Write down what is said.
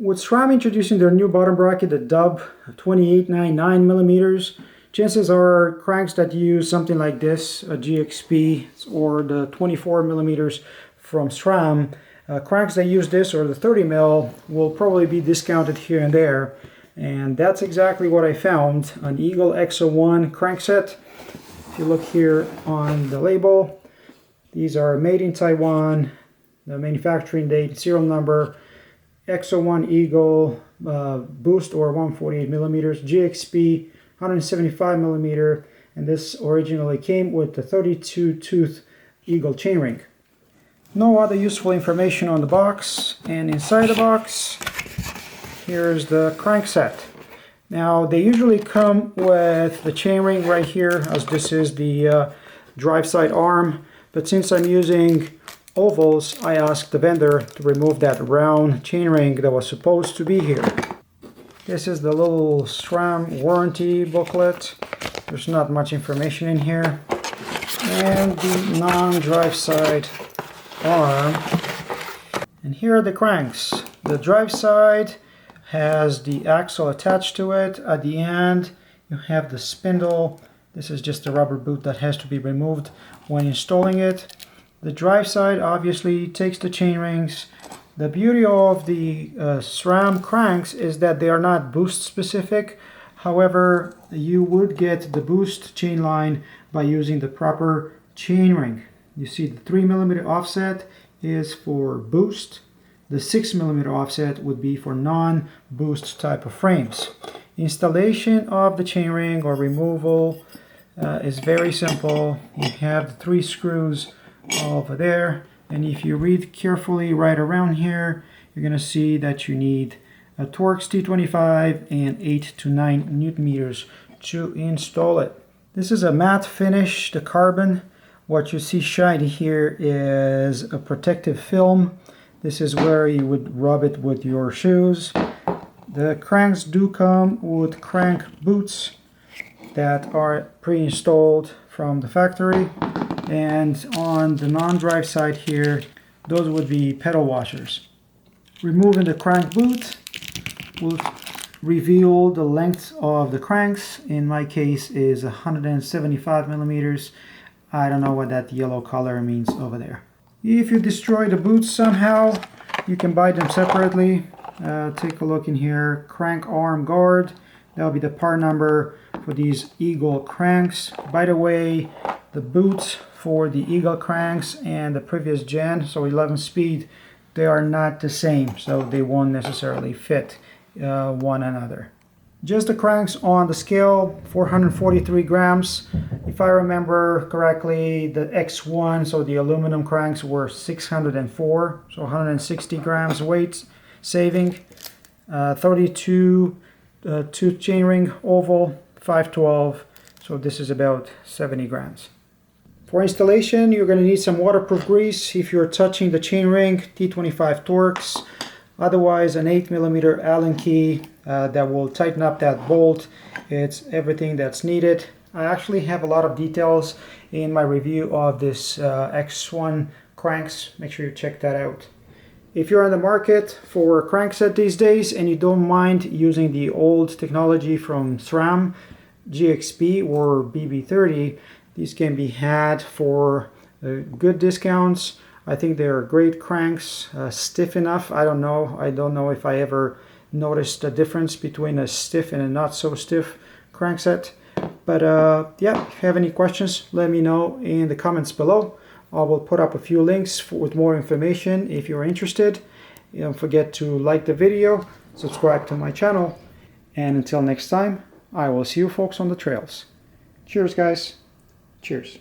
With SRAM introducing their new bottom bracket, the Dub 2899 millimeters, chances are cranks that use something like this, a GXP or the 24 millimeters from SRAM, cranks that use this or the 30 mil will probably be discounted here and there. And that's exactly what I found, an Eagle X01 crankset. If you look here on the label, these are made in Taiwan, the manufacturing date, serial number, X01 Eagle boost or 148 millimeters, GXP 175 millimeter, and this originally came with the 32 tooth Eagle chainring. No other useful information on the box, and inside the box here's the crankset. Now they usually come with the chainring right here, as this is the drive side arm, but since I'm using ovals, I asked the vendor to remove that round chainring that was supposed to be here. This is the little SRAM warranty booklet. There's not much information in here. And the non-drive side arm. And here are the cranks. The drive side has the axle attached to it. At the end you have the spindle. This is just a rubber boot that has to be removed when installing it. The drive side obviously takes the chain rings. The beauty of the SRAM cranks is that they are not boost specific. However, you would get the boost chain line by using the proper chain ring. You see the 3 millimeter offset is for boost. The 6 millimeter offset would be for non-boost type of frames. Installation of the chain ring or removal is very simple. You have the 3 screws over there, and if you read carefully right around here, you're going to see that you need a Torx T25 and 8 to 9 Newton meters to install it. This is a matte finish, the carbon. What you see shiny here is a protective film. This is where you would rub it with your shoes. The cranks do come with crank boots that are pre-installed from the factory. And on the non-drive side here, those would be pedal washers. Removing the crank boot will reveal the length of the cranks. In my case is 175 millimeters. I don't know what that yellow color means over there. If you destroy the boots somehow, you can buy them separately. Take a look in here, crank arm guard. That'll be the part number for these Eagle cranks. By the way, the boots for the Eagle cranks and the previous gen, so 11 speed, they are not the same, so they won't necessarily fit one another. Just the cranks on the scale, 443 grams. If I remember correctly, the X1, so the aluminum cranks, were 604, so 160 grams weight saving. 32 tooth chainring oval, 512, so this is about 70 grams. For installation, you're going to need some waterproof grease if you're touching the chainring, T25 Torx. Otherwise, an 8 millimeter Allen key that will tighten up that bolt. It's everything that's needed. I actually have a lot of details in my review of this X1 cranks. Make sure you check that out. If you're on the market for a crankset these days and you don't mind using the old technology from SRAM, GXP or BB30, these can be had for good discounts. I think they're great cranks, stiff enough. I don't know if I ever noticed a difference between a stiff and a not so stiff crankset. But yeah, if you have any questions, let me know in the comments below. I will put up a few links with more information if you're interested. Don't forget to like the video, subscribe to my channel, and until next time, I will see you folks on the trails. Cheers, guys. Cheers.